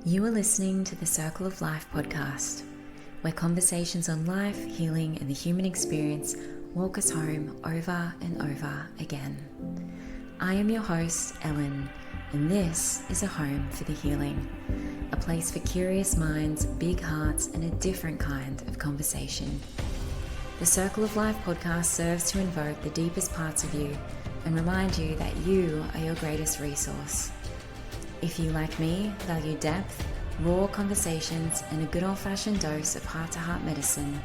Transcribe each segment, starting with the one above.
You are listening to the Circle of Life podcast, where conversations on life, healing, and the human experience walk us home over and over again. I am your host, Ellen, and this is a home for the healing, a place for curious minds, big hearts, and a different kind of conversation. The Circle of Life podcast serves to invoke the deepest parts of you and remind you that you are your greatest resource. If you, like me, value depth, raw conversations, and a good old-fashioned dose of heart-to-heart medicine,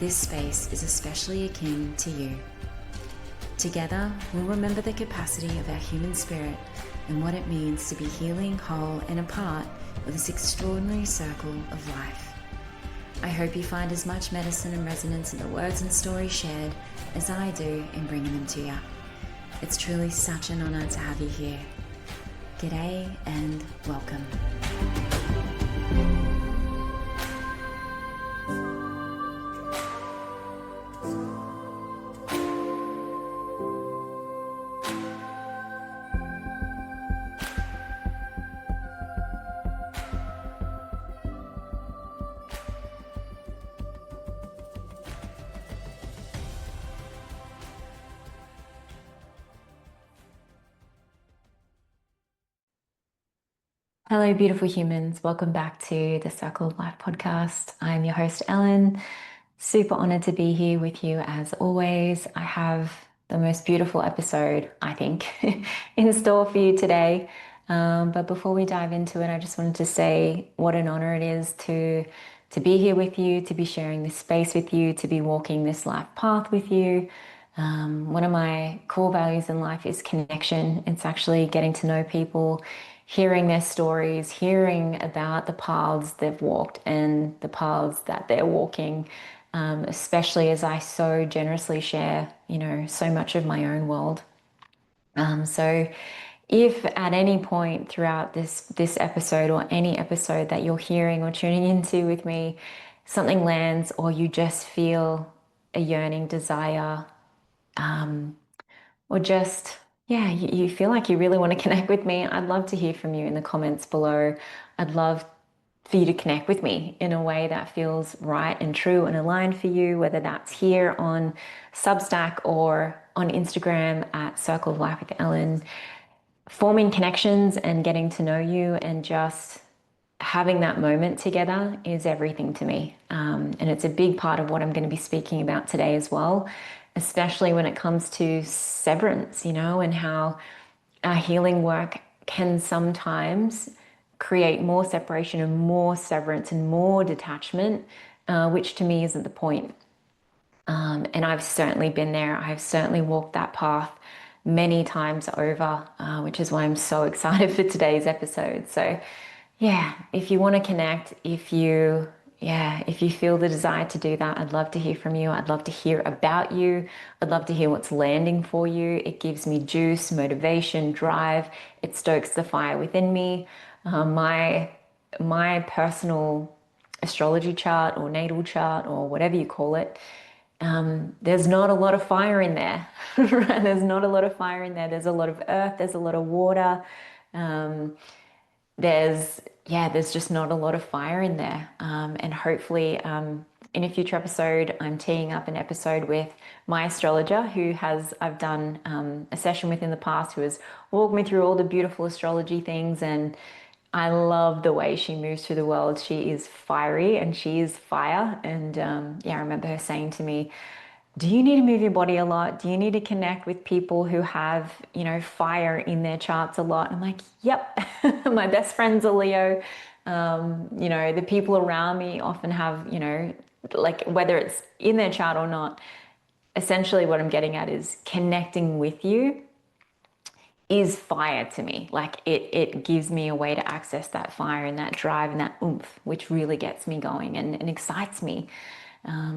this space is especially akin to you. Together, we'll remember the capacity of our human spirit and what it means to be healing, whole, and a part of this extraordinary circle of life. I hope you find as much medicine and resonance in the words and stories shared as I do in bringing them to you. It's truly such an honor to have you here. G'day and welcome. Hello, beautiful humans. Welcome back to the Circle of Life podcast. I'm your host, Ellen. Super honored to be here with you as always. I have the most beautiful episode, I think, in store for you today. But before we dive into it, I just wanted to say what an honor it is to be here with you, to be sharing this space with you, to be walking this life path with you. One of my core values in life is connection. It's actually getting to know people, hearing their stories, hearing about the paths they've walked and the paths that they're walking, especially as I so generously share, so much of my own world. So if at any point throughout this episode or any episode that you're hearing or tuning into with me, something lands or you just feel a yearning desire, or just, you feel like you really want to connect with me, I'd love to hear from you in the comments below. I'd love for you to connect with me in a way that feels right and true and aligned for you, whether that's here on Substack or on Instagram at Circle of Life with Ellen. Forming connections and getting to know you and just having that moment together is everything to me. And it's a big part of what I'm going to be speaking about today as well, especially when it comes to severance, and how our healing work can sometimes create more separation and more severance and more detachment, which to me isn't the point. And I've certainly been there. I've certainly walked that path many times over, which is why I'm so excited for today's episode. So if you want to connect, if you feel the desire to do that, I'd love to hear from you. I'd love to hear about you. I'd love to hear what's landing for you. It gives me juice, motivation, drive. It stokes the fire within me. My personal astrology chart or natal chart or whatever you call it, there's not a lot of fire in there. Right? There's not a lot of fire in there. There's a lot of earth. There's a lot of water. There's just not a lot of fire in there. And hopefully, in a future episode, I'm teeing up an episode with my astrologer I've done a session with in the past, who has walked me through all the beautiful astrology things. And I love the way she moves through the world. She is fiery and she is fire. And I remember her saying to me, do you need to move your body a lot? Do you need to connect with people who have, fire in their charts a lot? I'm like, yep. My best friend's a Leo. The people around me often have, like whether it's in their chart or not, essentially what I'm getting at is connecting with you is fire to me. Like it gives me a way to access that fire and that drive and that oomph, which really gets me going and excites me.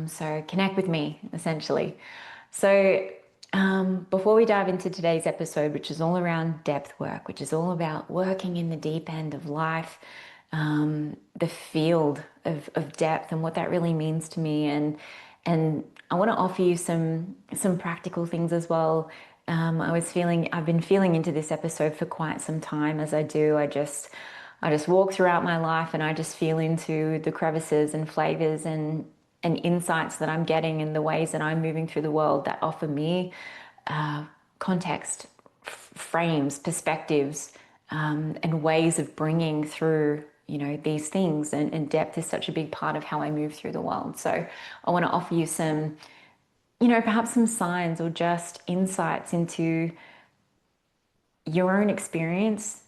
So connect with me, essentially. So before we dive into today's episode, which is all around depth work, which is all about working in the deep end of life, the field of depth and what that really means to me. And I want to offer you some practical things as well. I've been feeling into this episode for quite some time, as I do. I just walk throughout my life and I just feel into the crevices and flavors and insights that I'm getting in the ways that I'm moving through the world that offer me context, frames, perspectives, and ways of bringing through, these things. And depth is such a big part of how I move through the world. So I want to offer you some, perhaps some signs or just insights into your own experience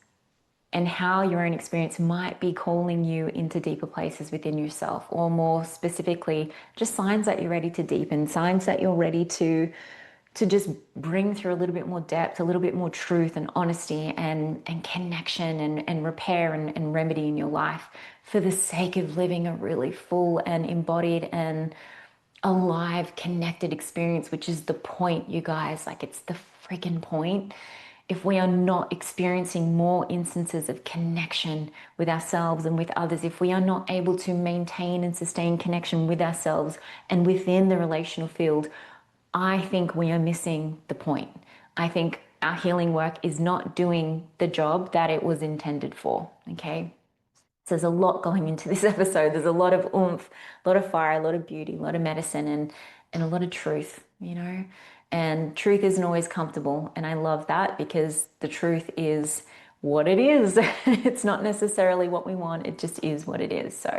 and how your own experience might be calling you into deeper places within yourself, or more specifically, just signs that you're ready to deepen, signs that you're ready to just bring through a little bit more depth, a little bit more truth and honesty and connection and repair and remedy in your life for the sake of living a really full and embodied and alive, connected experience, which is the point, you guys. Like, it's the freaking point. If we are not experiencing more instances of connection with ourselves and with others, if we are not able to maintain and sustain connection with ourselves and within the relational field, I think we are missing the point. I think our healing work is not doing the job that it was intended for. Okay. So there's a lot going into this episode. There's a lot of oomph, a lot of fire, a lot of beauty, a lot of medicine, and a lot of truth, And truth isn't always comfortable. And I love that, because the truth is what it is. It's not necessarily what we want. It just is what it is. So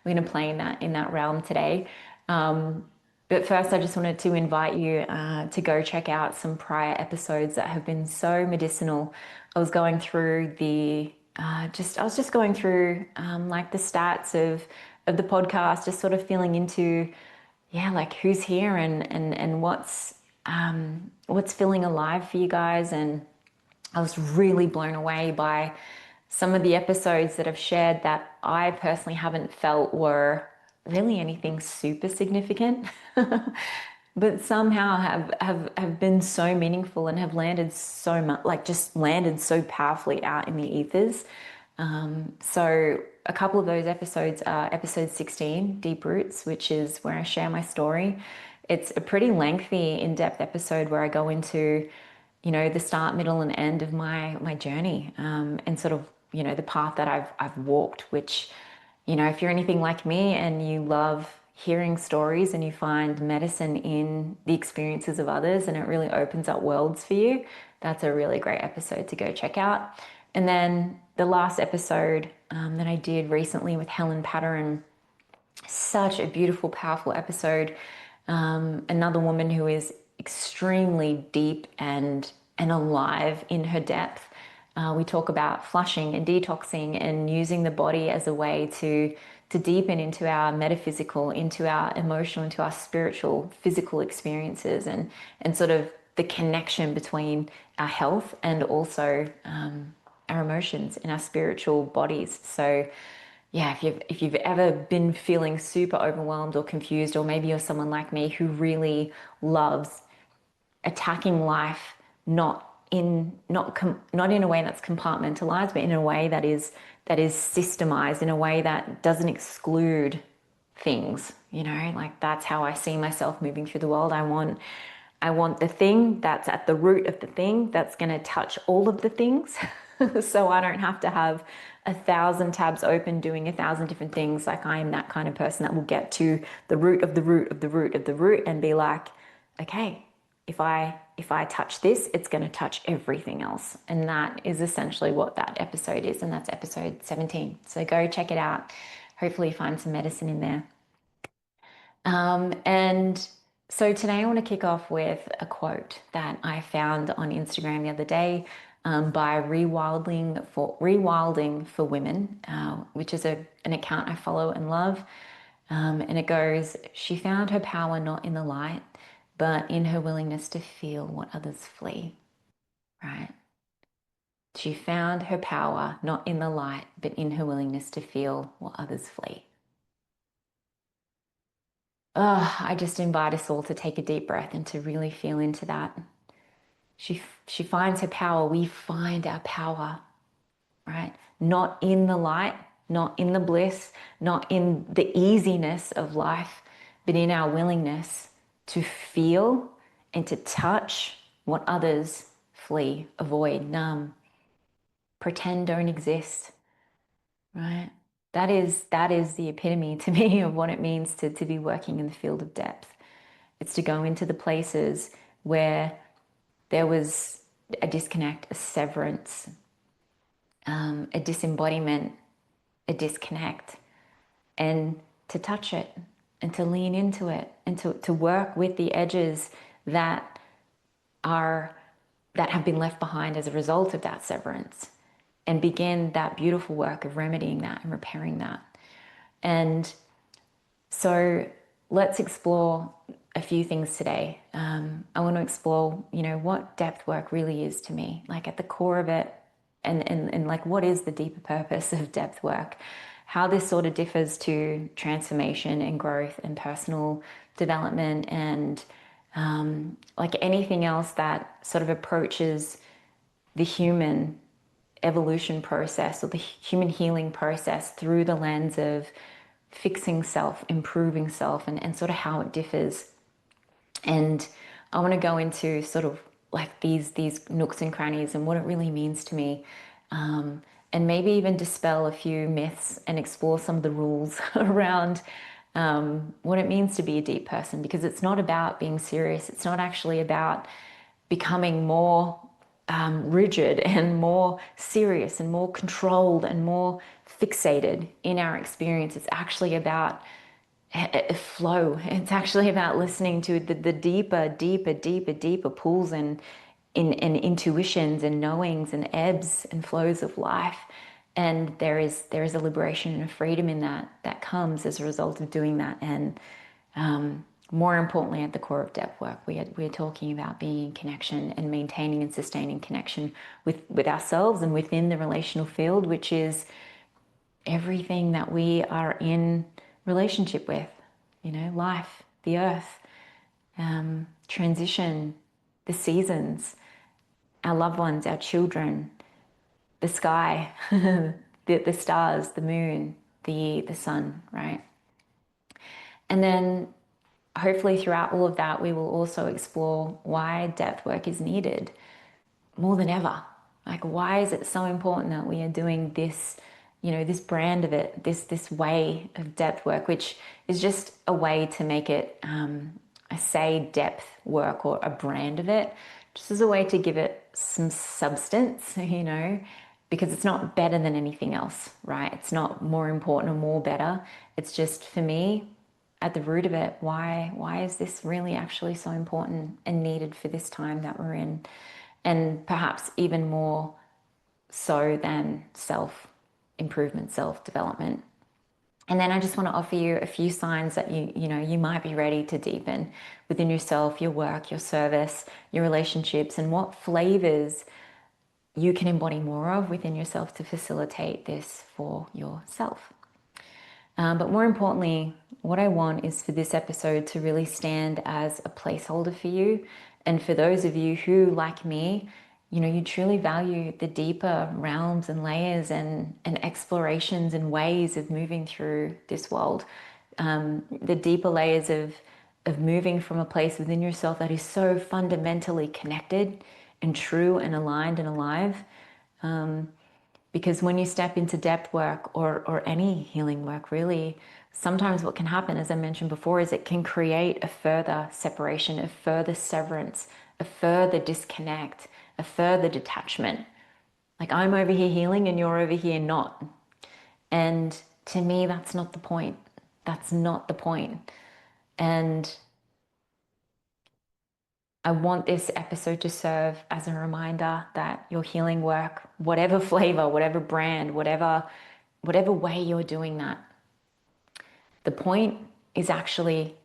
we're going to play in that realm today. But first, I just wanted to invite you to go check out some prior episodes that have been so medicinal. I was going through I was just going through like the stats of the podcast, just sort of feeling into, yeah, like who's here and what's feeling alive for you guys. And I was really blown away by some of the episodes that I've shared that I personally haven't felt were really anything super significant, but somehow have been so meaningful and have landed so much, like just landed so powerfully out in the ethers. So a couple of those episodes are episode 16, Deep Roots, which is where I share my story. It's a pretty lengthy, in-depth episode where I go into, the start, middle, and end of my journey, and sort of, the path that I've walked, which, if you're anything like me and you love hearing stories and you find medicine in the experiences of others and it really opens up worlds for you, that's a really great episode to go check out. And then the last episode that I did recently with Helen Patteran, such a beautiful, powerful episode. Another woman who is extremely deep and alive in her depth. We talk about flushing and detoxing and using the body as a way to deepen into our metaphysical, into our emotional, into our spiritual, physical experiences, and sort of the connection between our health and also our emotions and our spiritual bodies. So yeah, if you've ever been feeling super overwhelmed or confused, or maybe you're someone like me who really loves attacking life, not in a way that's compartmentalized, but in a way that is systemized, in a way that doesn't exclude things. Like, that's how I see myself moving through the world. I want the thing that's at the root of the thing that's going to touch all of the things. So I don't have to have 1,000 tabs open doing 1,000 different things. Like, I am that kind of person that will get to the root of the root of the root of the root and be like, okay, if I touch this, it's going to touch everything else. And that is essentially what that episode is. And that's episode 17. So go check it out. Hopefully you find some medicine in there. And so today I want to kick off with a quote that I found on Instagram the other day, by Rewilding for Women, which is an account I follow and love. And it goes, "She found her power not in the light, but in her willingness to feel what others flee." Right? She found her power not in the light, but in her willingness to feel what others flee. I just invite us all to take a deep breath and to really feel into that. She finds her power. We find our power, right? Not in the light, not in the bliss, not in the easiness of life, but in our willingness to feel and to touch what others flee, avoid, numb, pretend don't exist. right? That is the epitome to me of what it means to be working in the field of depth. It's to go into the places where there was a disconnect, a severance, a disembodiment, a disconnect, and to touch it and to lean into it and to work with the edges that are that have been left behind as a result of that severance and begin that beautiful work of remedying that and repairing that. And so let's explore a few things today. I want to explore, what depth work really is to me, like at the core of it, and like what is the deeper purpose of depth work, how this sort of differs to transformation and growth and personal development and like anything else that sort of approaches the human evolution process or the human healing process through the lens of fixing self, improving self, and sort of how it differs. And I want to go into sort of like these nooks and crannies and what it really means to me. And maybe even dispel a few myths and explore some of the rules around what it means to be a deep person, because it's not about being serious. It's not actually about becoming more rigid and more serious and more controlled and more fixated in our experience. It's actually about a flow. It's actually about listening to the deeper pulls and intuitions and knowings and ebbs and flows of life. And there is a liberation and a freedom in that comes as a result of doing that. And more importantly, at the core of depth work, we're talking about being in connection and maintaining and sustaining connection with ourselves and within the relational field, which is everything that we are in relationship with, life, the earth, transition, the seasons, our loved ones, our children, the sky, the stars, the moon, the sun, right? And then hopefully throughout all of that, we will also explore why depth work is needed more than ever. Like, why is it so important that we are doing this, this brand of it, this way of depth work, which is just a way to make it, I say depth work or a brand of it, just as a way to give it some substance, because it's not better than anything else, right? It's not more important or more better. It's just, for me, at the root of it, why is this really actually so important and needed for this time that we're in? And perhaps even more so than self improvement, self development. And then I just want to offer you a few signs that you might be ready to deepen within yourself, your work, your service, your relationships, and what flavors you can embody more of within yourself to facilitate this for yourself. But more importantly, what I want is for this episode to really stand as a placeholder for you. And for those of you who, like me, you truly value the deeper realms and layers and explorations and ways of moving through this world, the deeper layers of moving from a place within yourself that is so fundamentally connected and true and aligned and alive. Because when you step into depth work or any healing work, really, sometimes what can happen, as I mentioned before, is it can create a further separation, a further severance, a further disconnect, a further detachment. Like, I'm over here healing and you're over here not. And to me, that's not the point. That's not the point. And I want this episode to serve as a reminder that your healing work, whatever flavor, whatever brand, whatever way you're doing that, the point is actually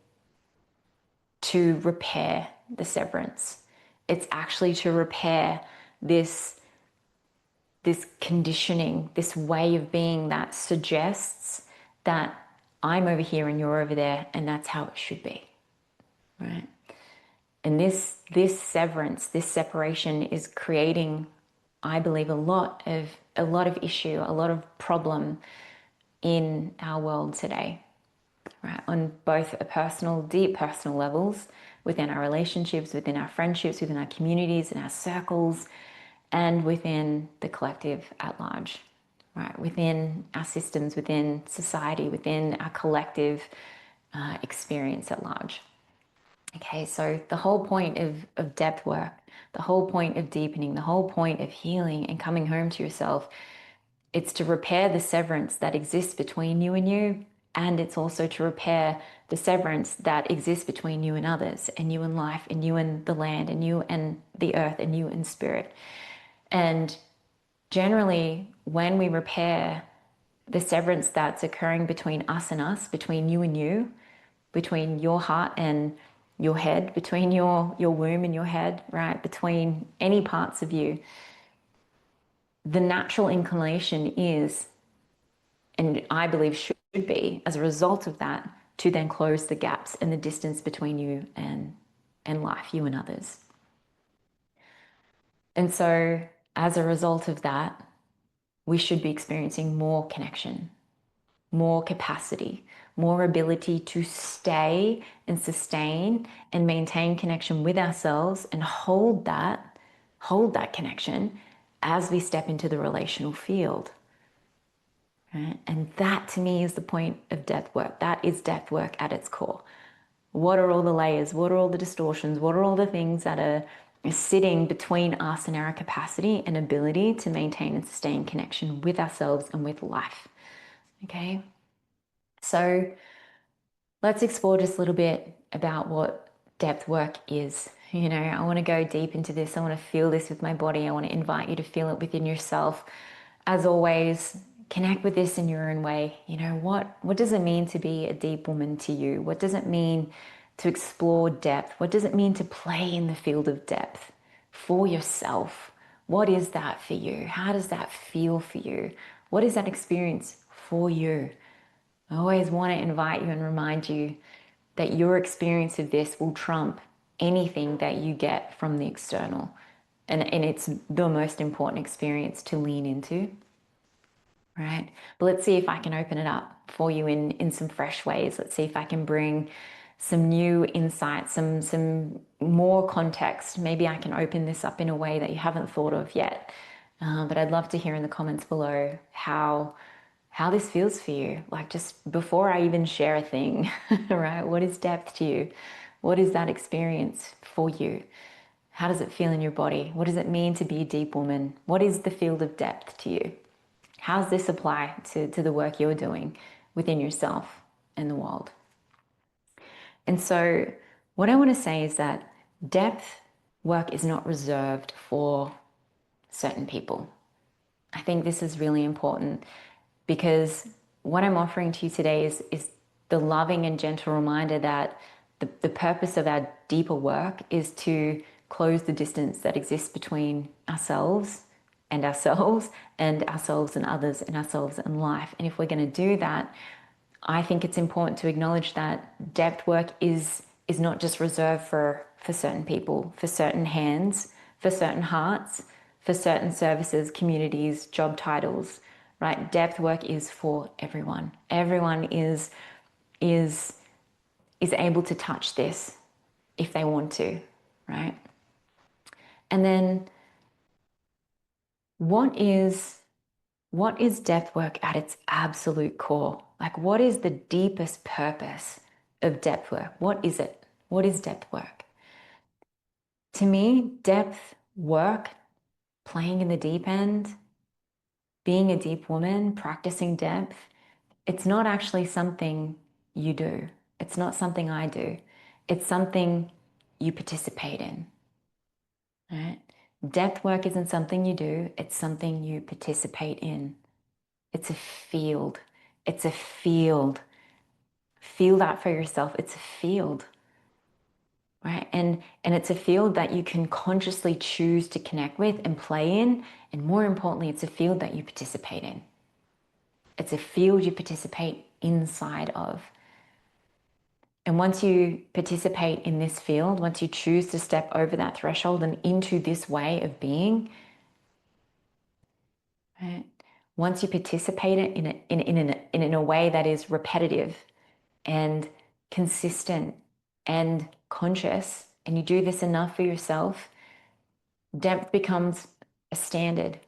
to repair the severance. It's actually to repair this conditioning, this way of being that suggests that I'm over here and you're over there, and that's how it should be, right? And this severance, this separation is creating, I believe, a lot of issue, a lot of problem in our world today, right? On both a personal, deep personal levels, within our relationships, within our friendships, within our communities and our circles, and within the collective at large, right? Within our systems, within society, within our collective experience at large. Okay, so the whole point of depth work, the whole point of deepening, the whole point of healing and coming home to yourself, it's to repair the severance that exists between you and you. And it's also to repair the severance that exists between you and others, and you and life, and you and the land, and you and the earth, and you and spirit. And generally, when we repair the severance that's occurring between us and us, between you and you, between your heart and your head, between your womb and your head, right? Between any parts of you, the natural inclination is, and I believe should be, as a result of that, to then close the gaps and the distance between you and life, you and others. And so, as a result of that, we should be experiencing more connection, more capacity, more ability to stay and sustain and maintain connection with ourselves and hold that connection as we step into the relational field. Right? And that to me is the point of depth work. That is depth work at its core. What are all the layers? What are all the distortions? What are all the things that are sitting between us and our capacity and ability to maintain and sustain connection with ourselves and with life? Okay. So let's explore just a little bit about what depth work is. You know, I want to go deep into this. I want to feel this with my body. I want to invite you to feel it within yourself. As always, connect with this in your own way. You know, what does it mean to be a deep woman to you? What does it mean to explore depth? What does it mean to play in the field of depth for yourself? What is that for you? How does that feel for you? What is that experience for you? I always want to invite you and remind you that your experience of this will trump anything that you get from the external. And it's the most important experience to lean into, right? But let's see if I can open it up for you in some fresh ways. Let's see if I can bring some new insights, some more context. Maybe I can open this up in a way that you haven't thought of yet. But I'd love to hear in the comments below how this feels for you. Like, just before I even share a thing, right? What is depth to you? What is that experience for you? How does it feel in your body? What does it mean to be a deep woman? What is the field of depth to you? How does this apply to the work you're doing within yourself and the world? And so what I want to say is that depth work is not reserved for certain people. I think this is really important, because what I'm offering to you today is the loving and gentle reminder that the purpose of our deeper work is to close the distance that exists between ourselves and ourselves and ourselves and others and ourselves and life. And if we're going to do that, I think it's important to acknowledge that depth work is not just reserved for certain people, for certain hands, for certain hearts, for certain services, communities, job titles, right? Depth work is for everyone. Everyone is able to touch this if they want to, right? And then what is depth work at its absolute core? Like, what is the deepest purpose of depth work? What is it? What is depth work? To me, depth work, playing in the deep end, being a deep woman, practicing depth, it's not actually something you do. It's not something I do. It's something you participate in, right? Depth work isn't something you do. It's something you participate in. It's a field. It's a field. Feel that for yourself. It's a field, right? And it's a field that you can consciously choose to connect with and play in. And more importantly, it's a field that you participate in. It's a field you participate inside of. And once you participate in this field, once you choose to step over that threshold and into this way of being, right? Once you participate in a way that is repetitive and consistent and conscious, and you do this enough for yourself, depth becomes a standard.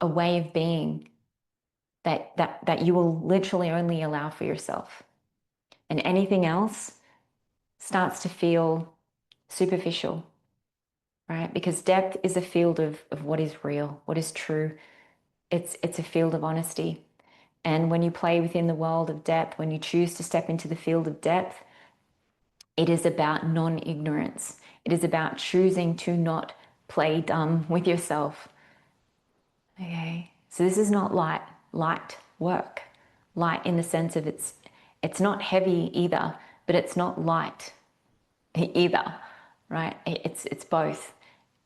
a way of being that you will literally only allow for yourself. And anything else starts to feel superficial, right? Because depth is a field of what is real, what is true. It's a field of honesty. And when you play within the world of depth, when you choose to step into the field of depth, it is about non-ignorance. It is about choosing to not play dumb with yourself. Okay. So this is not light work. Light in the sense of it's not heavy either, but it's not light either, right? It's both.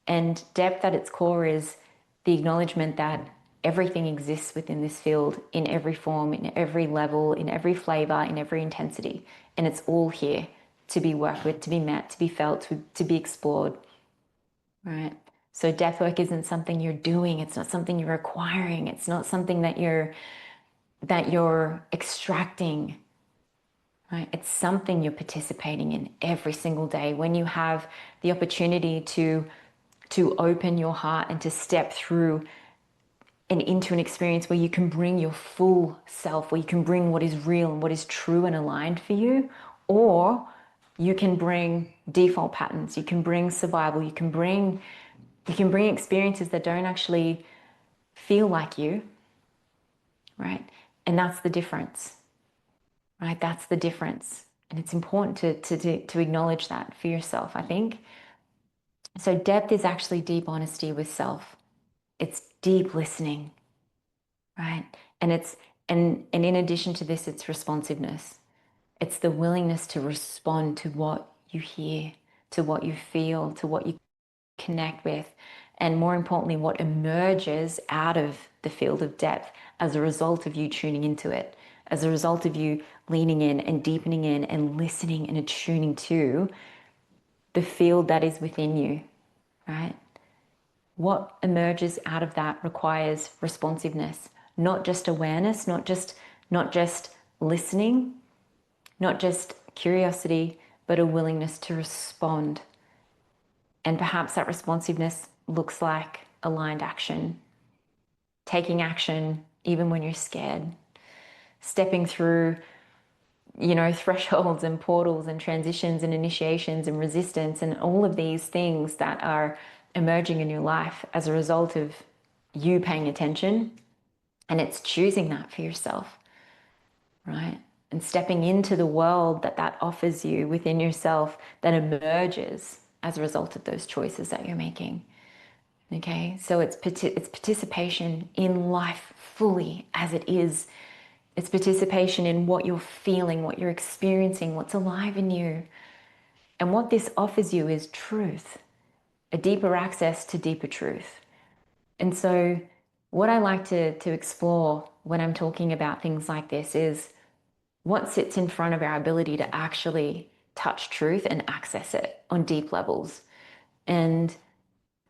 And depth at its core is the acknowledgement that everything exists within this field in every form, in every level, in every flavor, in every intensity. And it's all here to be worked with, to be met, to be felt, to be explored, right? So depth work isn't something you're doing. It's not something you're acquiring. It's not something that you're extracting, right? It's something you're participating in every single day when you have the opportunity to open your heart and to step through and into an experience where you can bring your full self, where you can bring what is real and what is true and aligned for you, or you can bring default patterns, you can bring survival, you can bring experiences that don't actually feel like you, right? And that's the difference, right? That's the difference. And it's important to acknowledge that for yourself, I think. So depth is actually deep honesty with self. It's deep listening, right? And in addition to this, it's responsiveness. It's the willingness to respond to what you hear, to what you feel, to what you connect with, and more importantly, what emerges out of the field of depth as a result of you tuning into it, as a result of you leaning in and deepening in and listening and attuning to the field that is within you, right? What emerges out of that requires responsiveness, not just awareness, not just listening, not just curiosity, but a willingness to respond. And perhaps that responsiveness looks like aligned action, taking action even when you're scared, stepping through, thresholds and portals and transitions and initiations and resistance and all of these things that are emerging in your life as a result of you paying attention. And it's choosing that for yourself, right? And stepping into the world that offers you within yourself that emerges as a result of those choices that you're making. Okay, so it's participation in life fully as it is. It's participation in what you're feeling, what you're experiencing, what's alive in you. And what this offers you is truth, a deeper access to deeper truth. And so what I like to explore when I'm talking about things like this is what sits in front of our ability to actually touch truth and access it on deep levels. And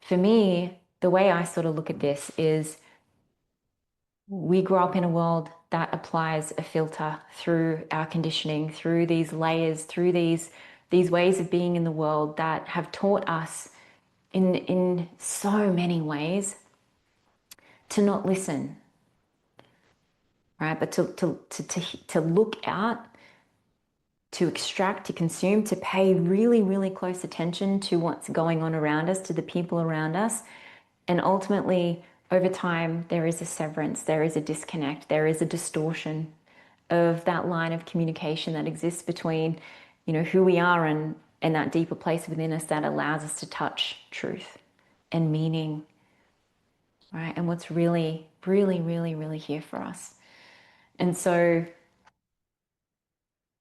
for me, the way I sort of look at this is we grow up in a world that applies a filter through our conditioning, through these layers, through these ways of being in the world that have taught us in so many ways to not listen, right? But to look out, to extract, to consume, to pay really, really close attention to what's going on around us, to the people around us. And ultimately, over time, there is a severance, there is a disconnect, there is a distortion of that line of communication that exists between, who we are and that deeper place within us that allows us to touch truth and meaning, right? And what's really, really, really, really here for us. And so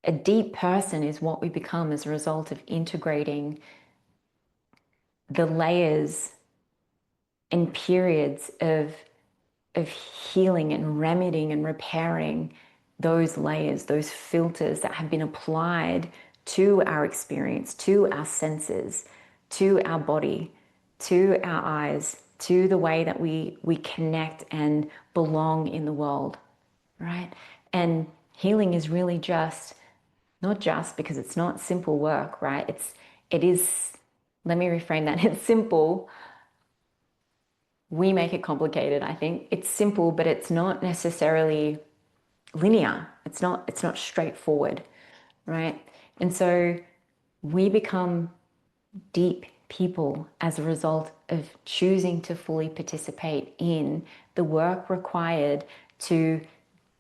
a deep person is what we become as a result of integrating the layers and periods of healing and remedying and repairing those layers, those filters that have been applied to our experience, to our senses, to our body, to our eyes, to the way that we connect and belong in the world, right? And healing is really not just because it's not simple work, right? It is, let me reframe that. It's simple, We make it complicated, I think. It's simple, but it's not necessarily linear. It's not straightforward, right? And so we become deep people as a result of choosing to fully participate in the work required to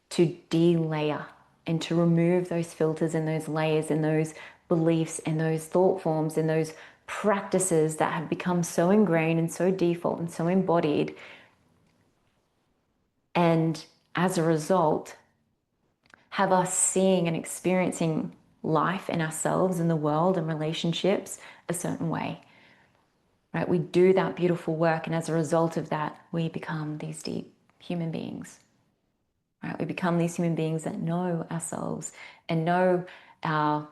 de-layer and to remove those filters and those layers and those beliefs and those thought forms and those practices that have become so ingrained and so default and so embodied. And as a result, have us seeing and experiencing life and ourselves and the world and relationships a certain way, right? We do that beautiful work, and as a result of that, we become these deep human beings, right? We become these human beings that know ourselves and know our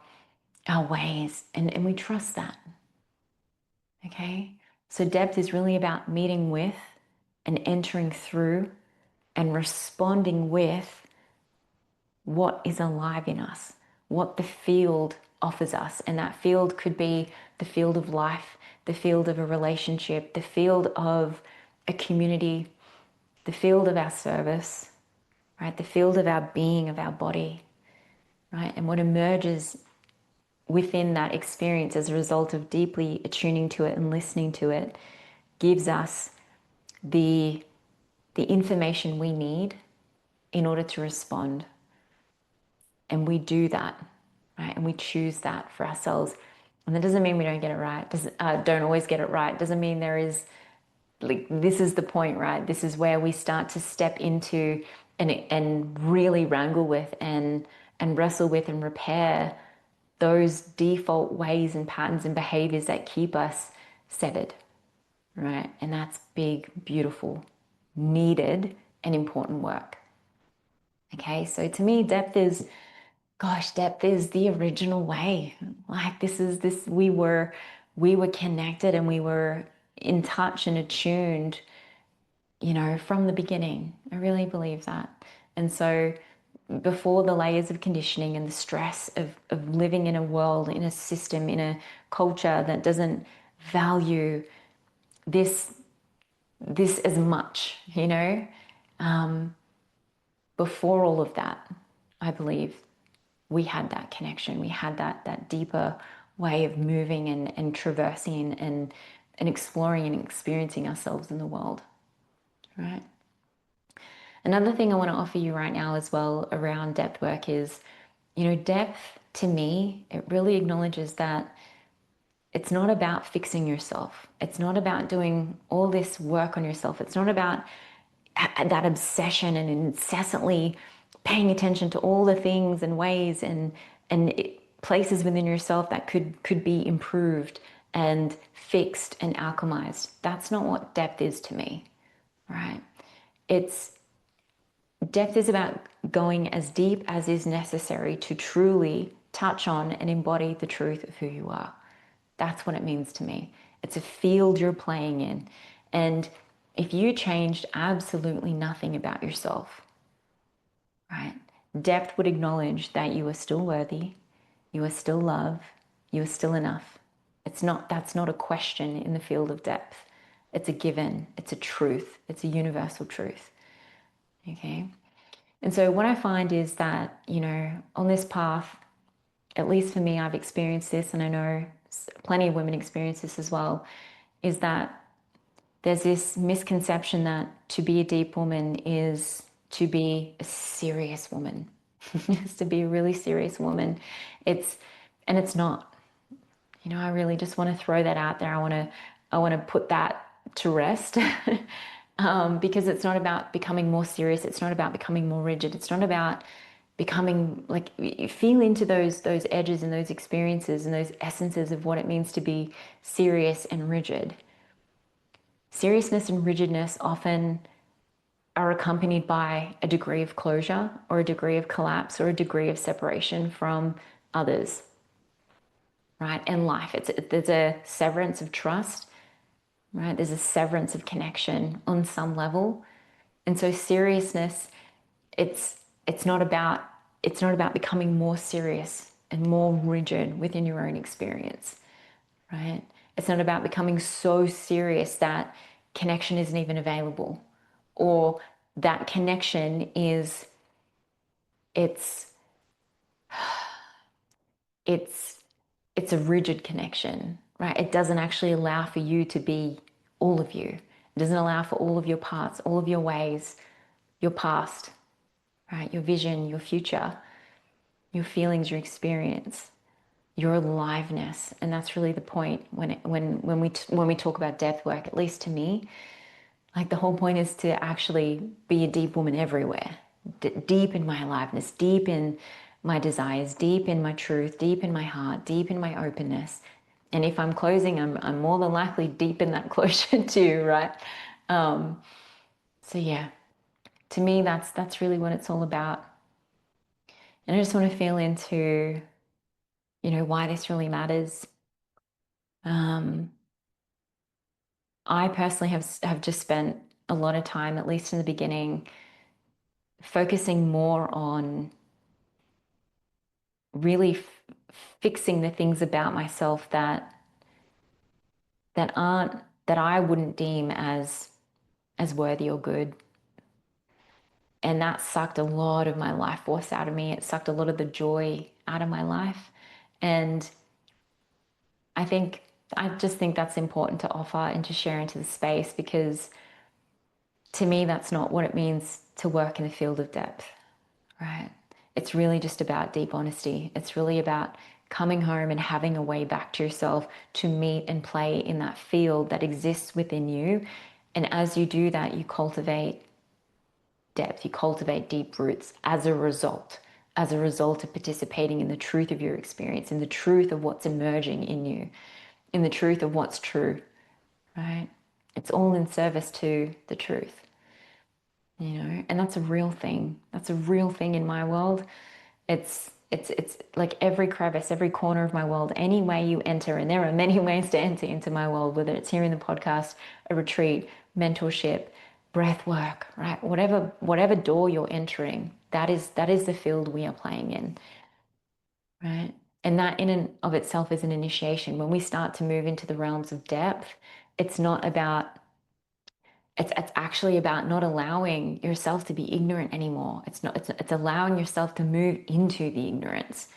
ways, and we trust that, okay? So depth is really about meeting with and entering through and responding with what is alive in us, what the field offers us. And that field could be the field of life, the field of a relationship, the field of a community, the field of our service, right? The field of our being, of our body, right? And what emerges within that experience as a result of deeply attuning to it and listening to it gives us the information we need in order to respond. And we do that, right? And we choose that for ourselves. And that doesn't mean we don't get it right. Don't always get it right. Doesn't mean there is, like, this is the point, right? This is where we start to step into and really wrangle with and wrestle with and repair those default ways and patterns and behaviors that keep us severed, right? And that's big, beautiful, needed, and important work. Okay, so to me, depth is the original way. Like we were connected and we were in touch and attuned, from the beginning. I really believe that. And so before the layers of conditioning and the stress of living in a world, in a system, in a culture that doesn't value this as much, before all of that, I believe we had that connection. We had that deeper way of moving and traversing and exploring and experiencing ourselves in the world, right? Another thing I want to offer you right now as well around depth work is, depth to me, it really acknowledges that it's not about fixing yourself. It's not about doing all this work on yourself. It's not about that obsession and incessantly paying attention to all the things and ways and places within yourself that could be improved and fixed and alchemized. That's not what depth is to me, right? It's Depth is about going as deep as is necessary to truly touch on and embody the truth of who you are. That's what it means to me. It's a field you're playing in. And if you changed absolutely nothing about yourself, right? Depth would acknowledge that you are still worthy, you are still love, you are still enough. That's not a question in the field of depth. It's a given, it's a truth, it's a universal truth. Okay? And so what I find is that, on this path, at least for me, I've experienced this, and I know plenty of women experience this as well, is that there's this misconception that to be a deep woman is to be a serious woman. It's to be a really serious woman. And it's not. I really just want to throw that out there. I want to put that to rest. Because it's not about becoming more serious. It's not about becoming more rigid. It's not about becoming, like, you feel into those edges and those experiences and those essences of what it means to be serious and rigid. Seriousness and rigidness often are accompanied by a degree of closure or a degree of collapse or a degree of separation from others, right? And life. There's a severance of trust, right? There's a severance of connection on some level. And so seriousness, it's not about becoming more serious and more rigid within your own experience, right? It's not about becoming so serious that connection isn't even available, or that connection is it's it's it's a rigid connection, right? It doesn't actually allow for you to be all of you. It doesn't allow for all of your parts, all of your ways, your past, right? Your vision, your future, your feelings, your experience, your aliveness. And that's really the point when we talk about depth work, at least to me. Like the whole point is to actually be a deep woman everywhere, deep in my aliveness, deep in my desires, deep in my truth, deep in my heart, deep in my openness. And if I'm closing, I'm more than likely deep in that closure too, right? So yeah, to me, that's really what it's all about. And I just want to feel into, why this really matters. Um, I personally have just spent a lot of time, at least in the beginning, focusing more on really fixing the things about myself that aren't that I wouldn't deem as worthy or good. And that sucked a lot of my life force out of me. It sucked a lot of the joy out of my life. And I think I just think that's important to offer and to share into the space, because to me that's not what it means to work in the field of depth. Right. It's really just about deep honesty. It's really about coming home and having a way back to yourself to meet and play in that field that exists within you. And as you do that, you cultivate depth, you cultivate deep roots as a result of participating in the truth of your experience, in the truth of what's emerging in you, in the truth of what's true, right? It's all in service to the truth. And that's a real thing. That's a real thing in my world. It's like every crevice, every corner of my world, any way you enter, and there are many ways to enter into my world, whether it's here in the podcast, a retreat, mentorship, breath work, right? Whatever door you're entering, that is the field we are playing in, right? And that in and of itself is an initiation. When we start to move into the realms of depth, it's not about it's actually about not allowing yourself to be ignorant anymore. It's allowing yourself to move into the ignorance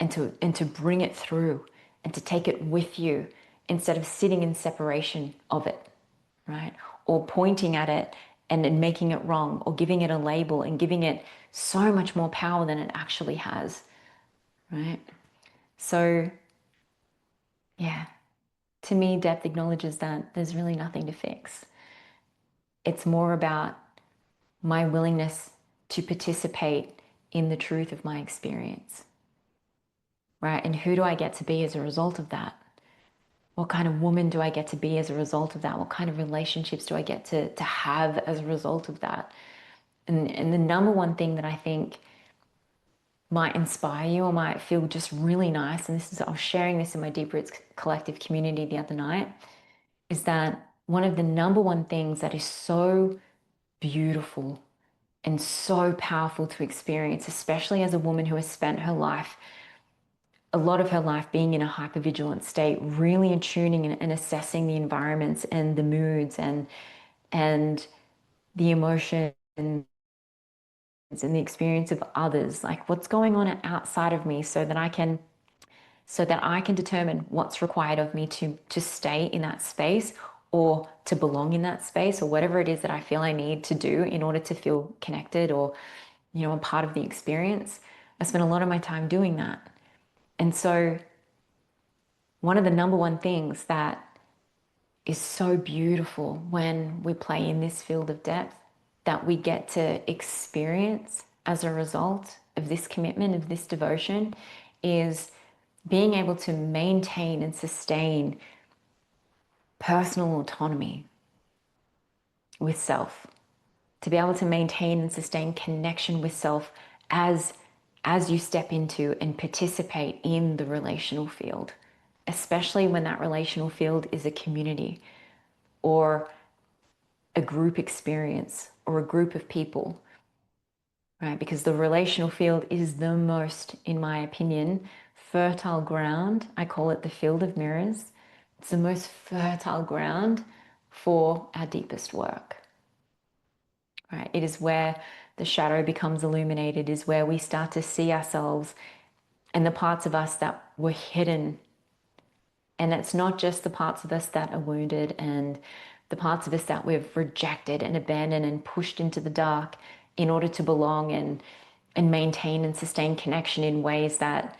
and to bring it through and to take it with you instead of sitting in separation of it, right? Or pointing at it and then making it wrong, or giving it a label and giving it so much more power than it actually has, right? So yeah, to me, depth acknowledges that there's really nothing to fix. It's more about my willingness to participate in the truth of my experience, right? And who do I get to be as a result of that? What kind of woman do I get to be as a result of that? What kind of relationships do I get to have as a result of that? And the number one thing that I think might inspire you or might feel just really nice, and I was sharing this in my Deep Roots Collective community the other night, is that one of the number one things that is so beautiful and so powerful to experience, especially as a woman who has spent a lot of her life being in a hypervigilant state, really attuning and assessing the environments and the moods and the emotions and the experience of others, like what's going on outside of me, so that I can determine what's required of me to stay in that space or to belong in that space, or whatever it is that I feel I need to do in order to feel connected or a part of the experience. I spent a lot of my time doing that. And so one of the number one things that is so beautiful when we play in this field of depth that we get to experience as a result of this commitment, of this devotion, is being able to maintain and sustain personal autonomy with self, to be able to maintain and sustain connection with self as you step into and participate in the relational field, especially when that relational field is a community or a group experience or a group of people, right? Because the relational field is the most, in my opinion, fertile ground. I call it the field of mirrors. It's the most fertile ground for our deepest work. Right? It is where the shadow becomes illuminated, is where we start to see ourselves and the parts of us that were hidden. And it's not just the parts of us that are wounded and the parts of us that we've rejected and abandoned and pushed into the dark in order to belong and maintain and sustain connection in ways that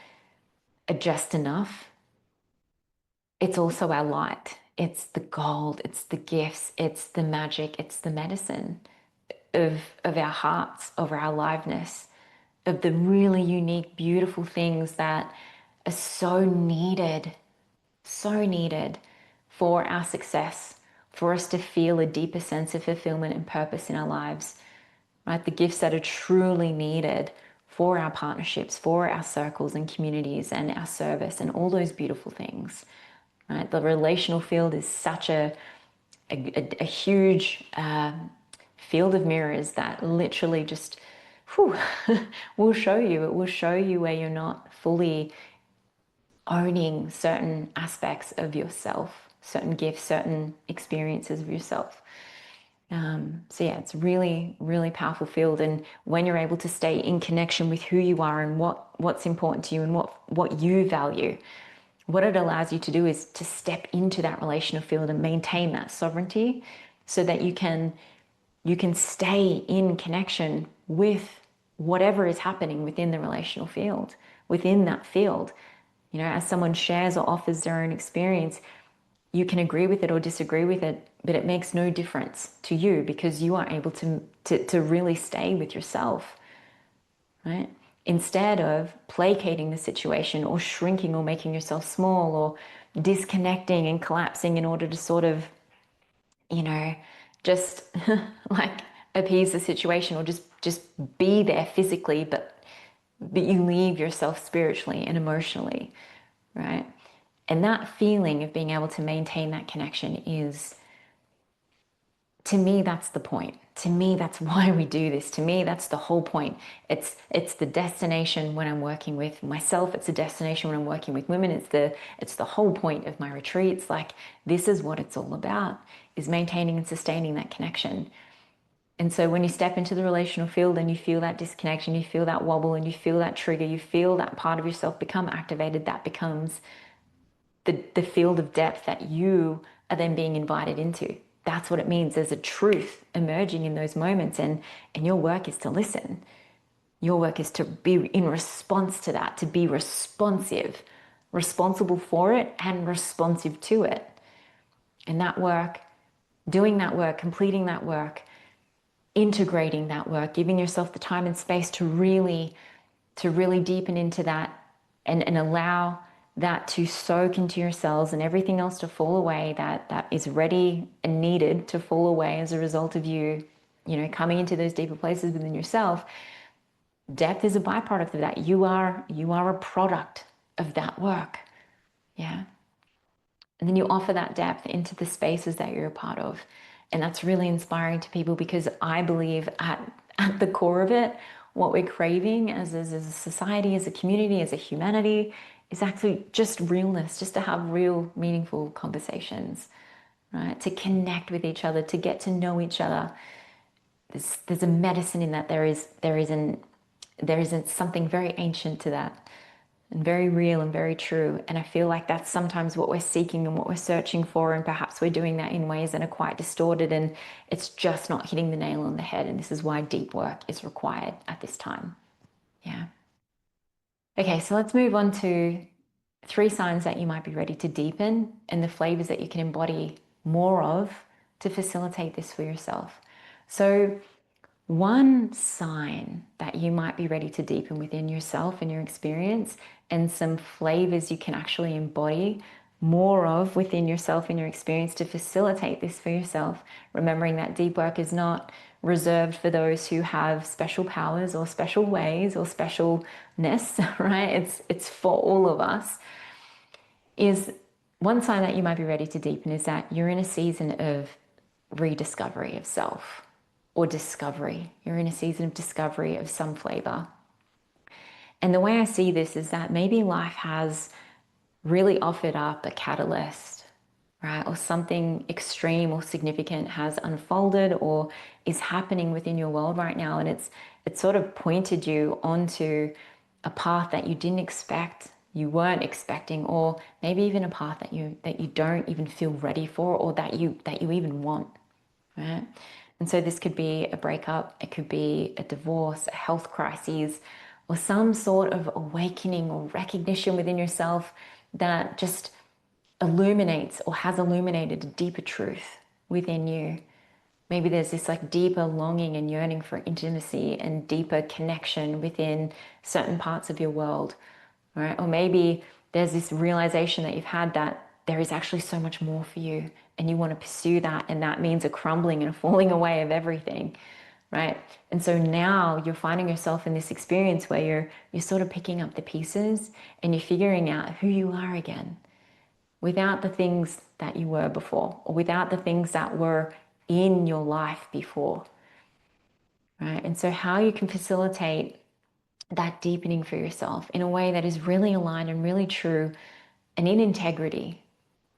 are just enough. It's also our light. It's the gold, it's the gifts, it's the magic, it's the medicine of our hearts, of our aliveness, of the really unique, beautiful things that are so needed for our success, for us to feel a deeper sense of fulfillment and purpose in our lives, right? The gifts that are truly needed for our partnerships, for our circles and communities and our service and all those beautiful things, right? The relational field is such a huge field of mirrors that literally just will show you. It will show you where you're not fully owning certain aspects of yourself, certain gifts, certain experiences of yourself. So yeah, it's really, really powerful field. And when you're able to stay in connection with who you are and what's important to you and what you value, what it allows you to do is to step into that relational field and maintain that sovereignty so that you can stay in connection with whatever is happening within the relational field, within that field. You know, as someone shares or offers their own experience, you can agree with it or disagree with it, but it makes no difference to you because you are able to really stay with yourself, right? Instead of placating the situation or shrinking or making yourself small or disconnecting and collapsing in order to sort of, you know, just like appease the situation or just be there physically, but you leave yourself spiritually and emotionally, right? And that feeling of being able to maintain that connection is, to me, that's the point. To me, that's why we do this. To me, that's the whole point. It's the destination when I'm working with myself. It's a destination when I'm working with women. It's the whole point of my retreats. Like, this is what it's all about, is maintaining and sustaining that connection. And so when you step into the relational field and you feel that disconnection, you feel that wobble and you feel that trigger, you feel that part of yourself become activated, that becomes the field of depth that you are then being invited into. That's what it means. There's a truth emerging in those moments, and your work is to listen. Your work is to be in response to that, to be responsive, responsible for it and responsive to it. And that work, doing that work, completing that work, integrating that work, giving yourself the time and space to really deepen into that and allow that to soak into your cells and everything else to fall away that is ready and needed to fall away as a result of you coming into those deeper places within yourself. Depth is a byproduct of that. You are a product of that work. Yeah. And then you offer that depth into the spaces that you're a part of. And that's really inspiring to people because I believe at the core of it, what we're craving as a society, as a community, as a humanity, is actually just realness, just to have real, meaningful conversations, right? To connect with each other, to get to know each other. There's a medicine in that. There isn't something very ancient to that and very real and very true. And I feel like that's sometimes what we're seeking and what we're searching for. And perhaps we're doing that in ways that are quite distorted and it's just not hitting the nail on the head. And this is why deep work is required at this time. Yeah. Okay, so let's move on to 3 signs that you might be ready to deepen and the flavors that you can embody more of to facilitate this for yourself. So one sign that you might be ready to deepen within yourself and your experience, and some flavors you can actually embody more of within yourself and your experience to facilitate this for yourself. Remembering that deep work is not reserved for those who have special powers or special ways or specialness, right? It's for all of us. Is one sign that you might be ready to deepen is that you're in a season of rediscovery of self. Or discovery. You're in a season of discovery of some flavor. And the way I see this is that maybe life has really offered up a catalyst right? Or something extreme or significant has unfolded or is happening within your world right now. And it's sort of pointed you onto a path that you didn't expect, you weren't expecting, or maybe even a path that you don't even feel ready for, or that you even want, right? And so this could be a breakup, it could be a divorce, a health crisis, or some sort of awakening or recognition within yourself that just illuminates or has illuminated a deeper truth within you. Maybe there's this like deeper longing and yearning for intimacy and deeper connection within certain parts of your world, right? Or maybe there's this realization that you've had that there is actually so much more for you and you want to pursue that. And that means a crumbling and a falling away of everything, right? And so now you're finding yourself in this experience where you're sort of picking up the pieces and you're figuring out who you are again without the things that you were before, or without the things that were in your life before, right? And so, how you can facilitate that deepening for yourself in a way that is really aligned and really true and in integrity,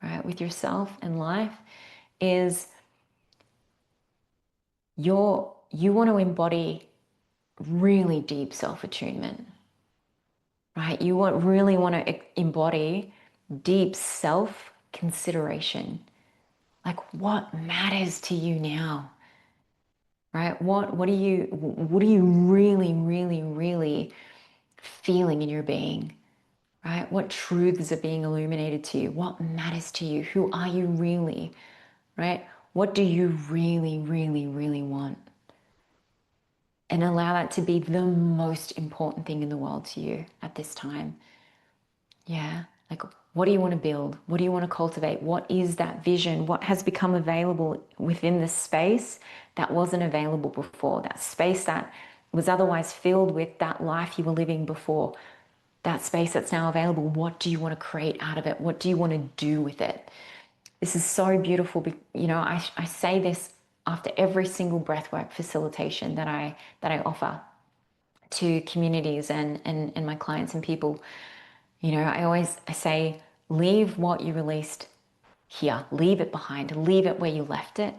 right, with yourself and life is you want to embody really deep self-attunement, right? You really want to embody deep self-consideration. Like what matters to you now? Right? What are you really, really, really feeling in your being? Right? What truths are being illuminated to you? What matters to you? Who are you really? Right? What do you really, really, really want? And allow that to be the most important thing in the world to you at this time. Yeah. Like, what do you want to build? What do you want to cultivate? What is that vision? What has become available within this space that wasn't available before? That space that was otherwise filled with that life you were living before. That space that's now available. What do you want to create out of it? What do you want to do with it? This is so beautiful. You know, I say this after every single breathwork facilitation that I offer to communities and my clients and people. You know, I say, leave what you released here, leave it behind, leave it where you left it,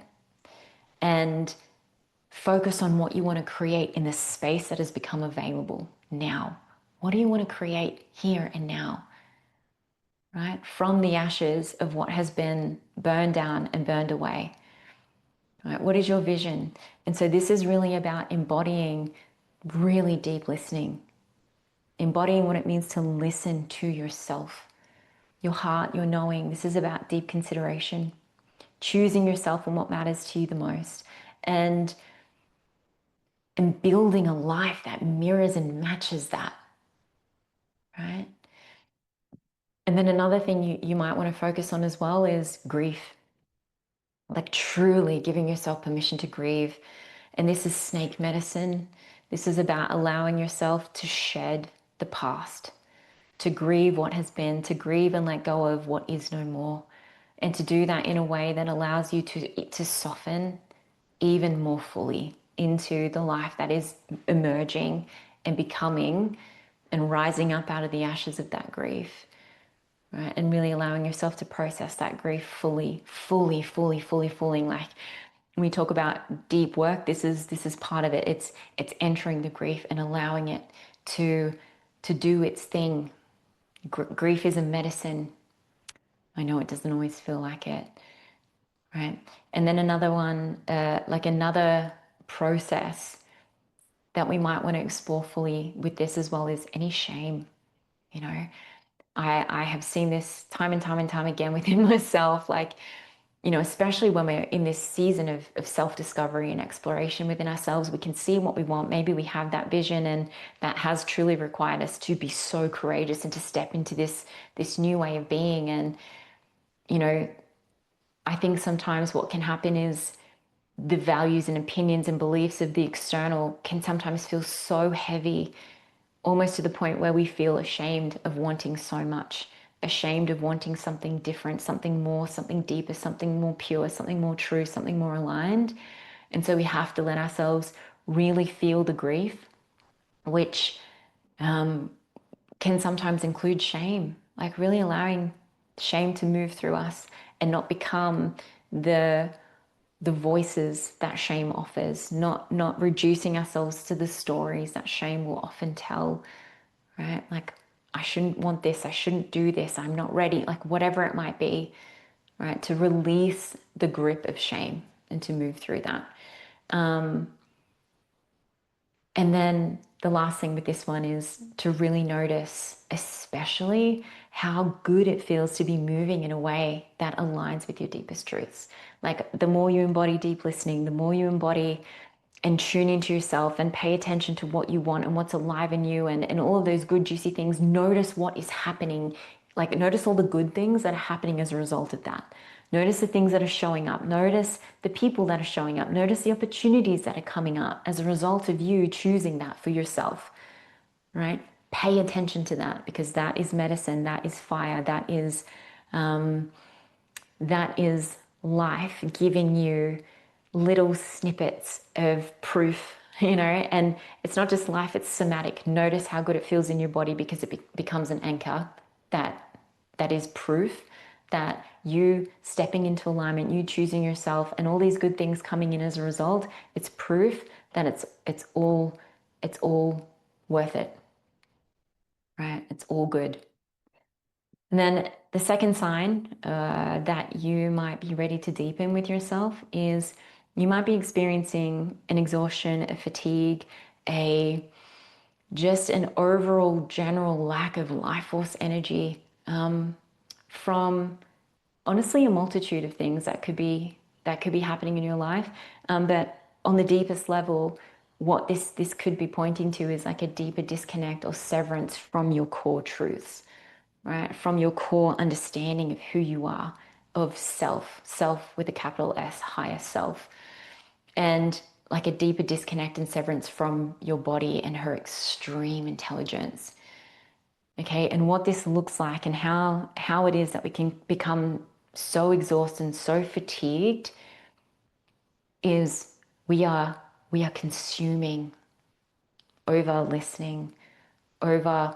and focus on what you want to create in the space that has become available now. What do you want to create here and now, right? From the ashes of what has been burned down and burned away, right? What is your vision? And so this is really about embodying really deep listening, embodying what it means to listen to yourself, your heart, your knowing. This is about deep consideration, choosing yourself and what matters to you the most, and building a life that mirrors and matches that, right? And then another thing you might want to focus on as well is grief, like truly giving yourself permission to grieve. And this is snake medicine. This is about allowing yourself to shed the past, to grieve what has been, to grieve and let go of what is no more, and to do that in a way that allows you to soften even more fully into the life that is emerging and becoming and rising up out of the ashes of that grief, right? And really allowing yourself to process that grief fully, fully, fully, fully, fully. Like when we talk about deep work, this is part of it. It's entering the grief and allowing it to do its thing. Grief is a medicine. I know it doesn't always feel like it, right? And then another one, like another process that we might want to explore fully with this as well is any shame. You know, I have seen this time and time and time again within myself, like, you know, especially when we're in this season of self-discovery and exploration within ourselves, we can see what we want. Maybe we have that vision and that has truly required us to be so courageous and to step into this new way of being. And, you know, I think sometimes what can happen is the values and opinions and beliefs of the external can sometimes feel so heavy, almost to the point where we feel ashamed of wanting so much, ashamed of wanting something different, something more, something deeper, something more pure, something more true, something more aligned. And so we have to let ourselves really feel the grief, which can sometimes include shame, like really allowing shame to move through us and not become the voices that shame offers, not reducing ourselves to the stories that shame will often tell, right? Like, I shouldn't want this, I shouldn't do this, I'm not ready, like whatever it might be, right? To release the grip of shame and to move through that. And then the last thing with this one is to really notice, especially how good it feels to be moving in a way that aligns with your deepest truths. Like the more you embody deep listening, the more you embody and tune into yourself and pay attention to what you want and what's alive in you and all of those good, juicy things. Notice what is happening. Like, notice all the good things that are happening as a result of that. Notice the things that are showing up. Notice the people that are showing up. Notice the opportunities that are coming up as a result of you choosing that for yourself, right? Pay attention to that, because that is medicine. That is fire. That is life giving you little snippets of proof, and it's not just life, it's somatic. Notice how good it feels in your body, because it becomes an anchor that is proof that you stepping into alignment, you choosing yourself, and all these good things coming in as a result. It's proof that it's all worth it, right? It's all good. And then the second sign that you might be ready to deepen with yourself is you might be experiencing an exhaustion, a fatigue, a just an overall general lack of life force energy from honestly a multitude of things that could be happening in your life. But on the deepest level, what this could be pointing to is like a deeper disconnect or severance from your core truths, right? From your core understanding of who you are, of self with a capital S, higher self, and like a deeper disconnect and severance from your body and her extreme intelligence. Okay, and what this looks like and how it is that we can become so exhausted and so fatigued is we are consuming over listening, over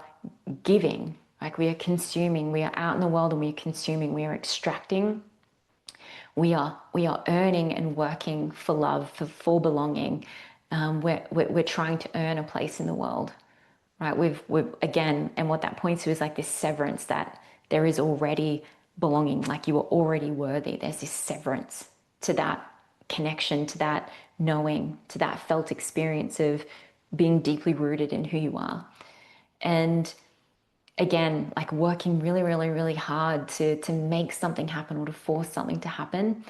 giving. Like, we are consuming, we are out in the world and we are consuming, we are extracting, we are earning and working for love, for belonging. We're trying to earn a place in the world, right? We've again, and what that points to is like this severance that there is already belonging, like you are already worthy. There's this severance to that connection, to that knowing, to that felt experience of being deeply rooted in who you are. And again, like working really, really, really hard to make something happen or to force something to happen.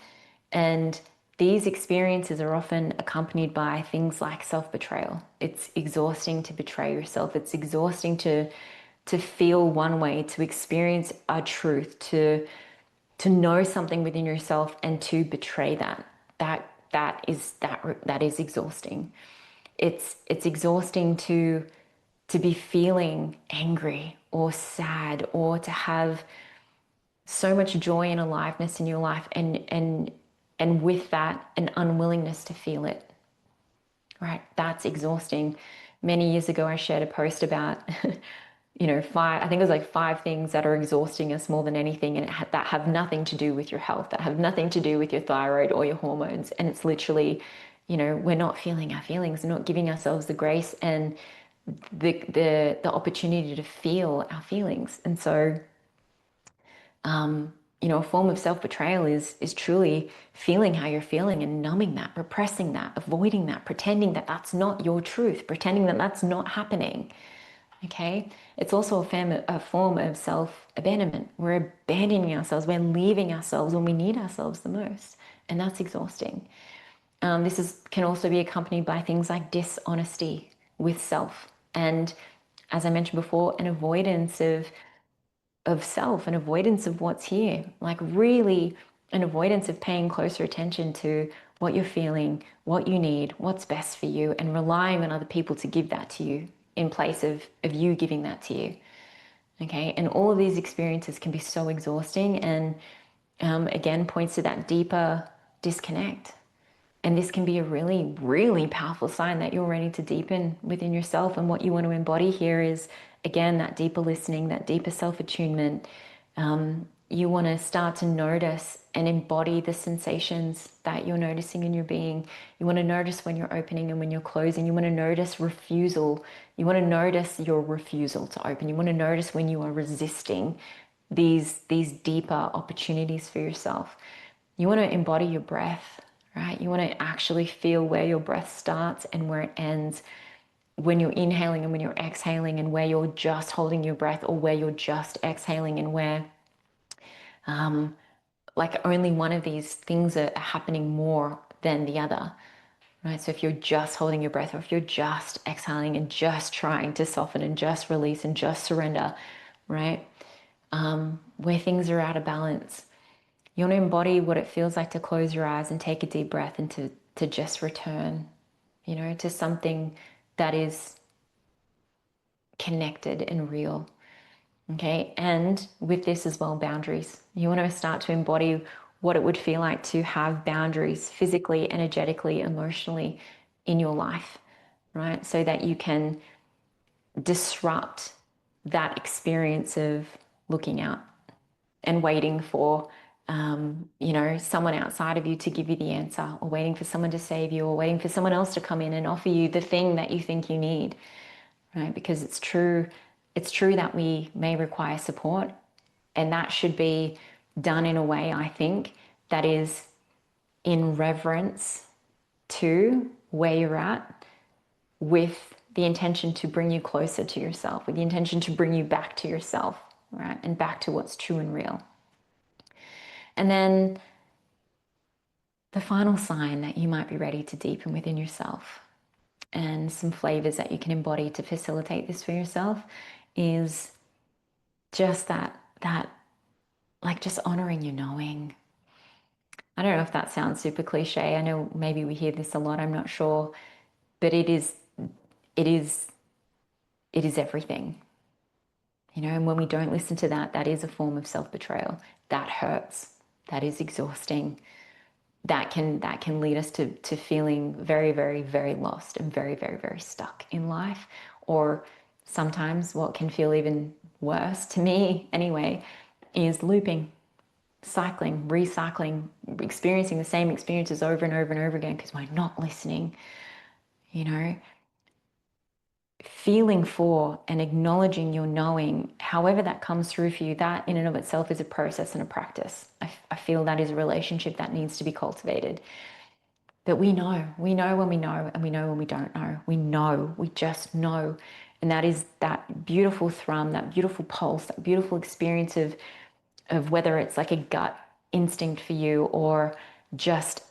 And these experiences are often accompanied by things like self-betrayal. It's exhausting to betray yourself. It's exhausting to feel one way, to experience a truth, to know something within yourself and to betray that. That is exhausting. It's exhausting to be feeling angry or sad or to have so much joy and aliveness in your life and with that an unwillingness to feel it, right? That's exhausting. Many years ago I shared a post about five, I think it was like 5 things that are exhausting us more than anything, and that have nothing to do with your health, that have nothing to do with your thyroid or your hormones. And it's literally, we're not feeling our feelings, we're not giving ourselves the grace and the opportunity to feel our feelings. And so a form of self-betrayal is truly feeling how you're feeling and numbing that, repressing that, avoiding that, pretending that that's not your truth, pretending that that's not happening. Okay, it's also a form of self-abandonment. We're abandoning ourselves, we're leaving ourselves when we need ourselves the most, and that's exhausting. This can also be accompanied by things like dishonesty with self, and as I mentioned before, an avoidance of self, an avoidance of what's here, like really an avoidance of paying closer attention to what you're feeling, what you need, what's best for you, and relying on other people to give that to you in place of you giving that to you. Okay, and all of these experiences can be so exhausting, and again points to that deeper disconnect. And this can be a really, really powerful sign that you're ready to deepen within yourself. And what you want to embody here is, again, that deeper listening, that deeper self-attunement, you want to start to notice and embody the sensations that you're noticing in your being. You want to notice when you're opening and when you're closing. You want to notice refusal. You want to notice your refusal to open. You want to notice when you are resisting these deeper opportunities for yourself. You want to embody your breath, right? You want to actually feel where your breath starts and where it ends, when you're inhaling and when you're exhaling, and where you're just holding your breath or where you're just exhaling, and where like only one of these things are happening more than the other, right? So if you're just holding your breath, or if you're just exhaling and just trying to soften and just release and just surrender, right? Where things are out of balance, you want to embody what it feels like to close your eyes and take a deep breath and to just return, to something that is connected and real. Okay. And with this as well, boundaries. You want to start to embody what it would feel like to have boundaries physically, energetically, emotionally in your life, right? So that you can disrupt that experience of looking out and waiting for, someone outside of you to give you the answer, or waiting for someone to save you, or waiting for someone else to come in and offer you the thing that you think you need, right? Because it's true that we may require support, and that should be done in a way, I think, that is in reverence to where you're at, with the intention to bring you closer to yourself, with the intention to bring you back to yourself, right? And back to what's true and real. And then the final sign that you might be ready to deepen within yourself, and some flavors that you can embody to facilitate this for yourself, is just that like just honoring your knowing. I don't know if that sounds super cliche. I know maybe we hear this a lot, I'm not sure, but it is it is everything. And when we don't listen to that, that is a form of self-betrayal. That hurts. That is exhausting. That can lead us to feeling very, very, very lost and very, very, very stuck in life. Or sometimes what can feel even worse, to me anyway, is looping, cycling, recycling, experiencing the same experiences over and over and over again because we're not listening. you know Feeling for and acknowledging your knowing, however that comes through for you, that in and of itself is a process and a practice. I feel that is a relationship that needs to be cultivated. But we know when we know, and we know when we don't know. We just know. And that is that beautiful thrum, that beautiful pulse, that beautiful experience of whether it's like a gut instinct for you, or just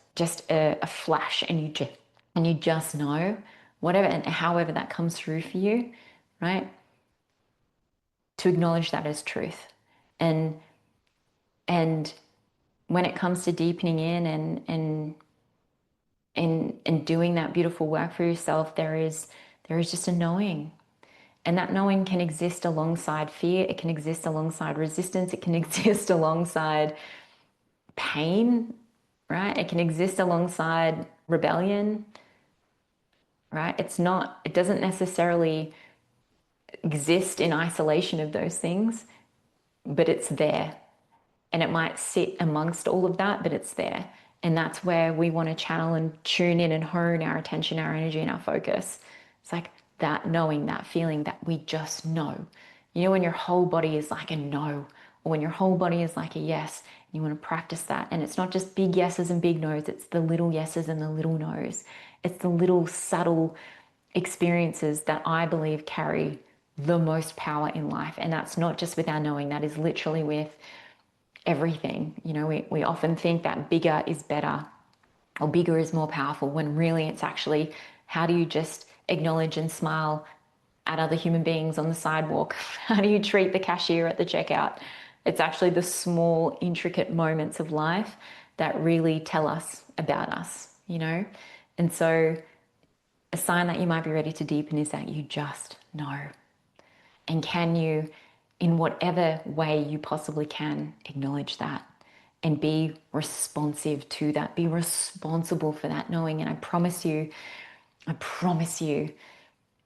a flash, and you just know, whatever and however that comes through for you, right? To acknowledge that as truth. And and when it comes to deepening in and doing that beautiful work for yourself, there is just a knowing. And that knowing can exist alongside fear, it can exist alongside resistance, it can exist alongside pain, right? It can exist alongside rebellion, right? It doesn't necessarily exist in isolation of those things, but it's there. And it might sit amongst all of that, but it's there. And that's where we want to channel and tune in and hone our attention, our energy, and our focus. It's like that knowing, that feeling that we just know. When your whole body is like a no, or when your whole body is like a yes, and you want to practice that. And it's not just big yeses and big no's, it's the little yeses and the little no's. It's the little subtle experiences that I believe carry the most power in life. And that's not just with our knowing, that is literally with everything. We often think that bigger is better, or bigger is more powerful, when really it's actually, how do you just acknowledge and smile at other human beings on the sidewalk? How do you treat the cashier at the checkout? It's actually the small, intricate moments of life that really tell us about us. And so a sign that you might be ready to deepen is that you just know. And can you, in whatever way you possibly can, acknowledge that and be responsive to that, be responsible for that knowing. And I promise you,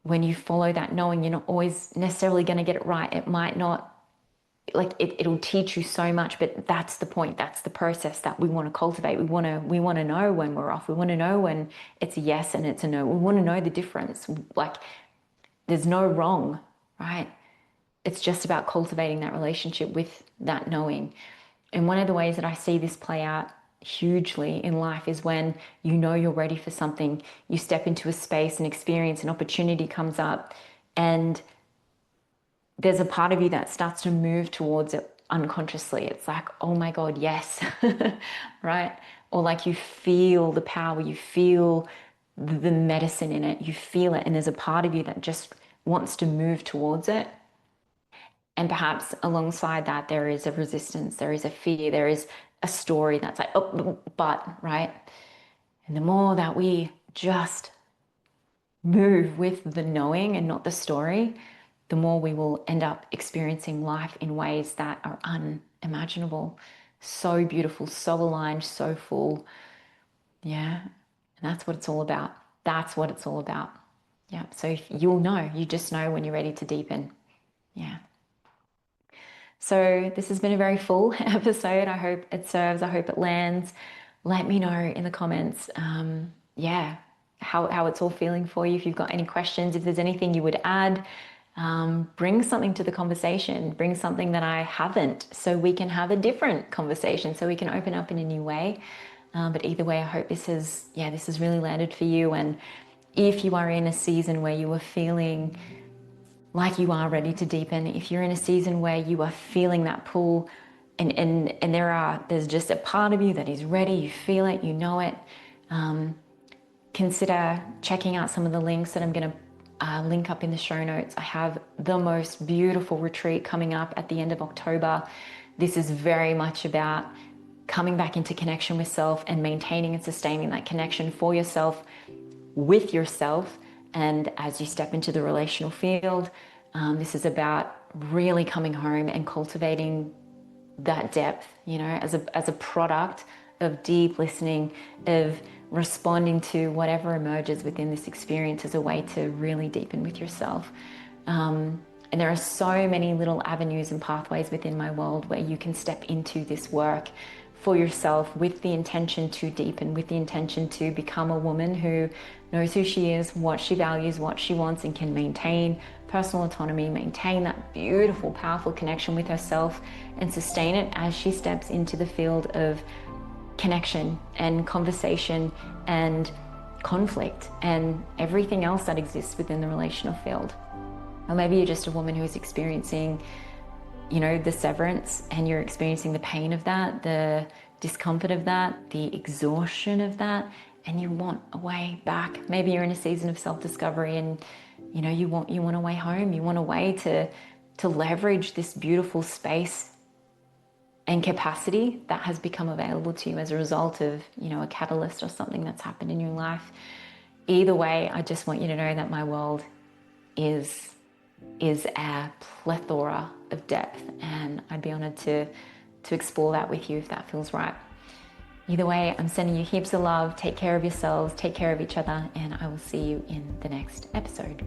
when you follow that knowing, you're not always necessarily going to get it right. It might not like it'll teach you so much, but that's the point. That's the process that we want to cultivate. We want to know when we're off. We want to know when it's a yes and it's a no. We want to know the difference. Like there's no wrong, right? It's just about cultivating that relationship with that knowing. And one of the ways that I see this play out hugely in life is when you know you're ready for something, you step into a space, an experience, an opportunity comes up, and there's a part of you that starts to move towards it unconsciously. It's like, oh my God, yes, right? Or like you feel the power, you feel the medicine in it, you feel it, and there's a part of you that just wants to move towards it. And perhaps alongside that, there is a resistance, there is a fear, there is a story that's like, oh, but, right? And the more that we just move with the knowing and not the story, the more we will end up experiencing life in ways that are unimaginable. So beautiful, so aligned, so full. Yeah. And that's what it's all about. That's what it's all about. Yeah. So you'll know, you just know when you're ready to deepen. Yeah. So this has been a very full episode. I hope it serves. I hope it lands. Let me know in the comments, yeah, how it's all feeling for you. If you've got any questions, if there's anything you would add, bring something to the conversation. Bring something that I haven't, so we can have a different conversation. So we can open up in a new way. But either way, I hope this has really landed for you. And if you are in a season where you are feeling like you are ready to deepen, if you're in a season where you are feeling that pull and there's just a part of you that is ready, you feel it, you know it, consider checking out some of the links that I'm going to link up in the show notes. I have the most beautiful retreat coming up at the end of October. This is very much about coming back into connection with self and maintaining and sustaining that connection for yourself, with yourself. And as you step into the relational field, this is about really coming home and cultivating that depth, as a product of deep listening, of responding to whatever emerges within this experience as a way to really deepen with yourself. And there are so many little avenues and pathways within my world where you can step into this work for yourself with the intention to deepen, with the intention to become a woman who knows who she is, what she values, what she wants, and can maintain personal autonomy, maintain that beautiful, powerful connection with herself, and sustain it as she steps into the field of connection and conversation and conflict and everything else that exists within the relational field. Or maybe you're just a woman who is experiencing the severance, and you're experiencing the pain of that, the discomfort of that, the exhaustion of that, and you want a way back. Maybe you're in a season of self-discovery and you want a way home. You want a way to leverage this beautiful space and capacity that has become available to you as a result of a catalyst or something that's happened in your life. Either way, I just want you to know that my world is a plethora of depth, and I'd be honored to explore that with you if that feels right. Either way, I'm sending you heaps of love. Take care of yourselves, take care of each other, and I will see you in the next episode.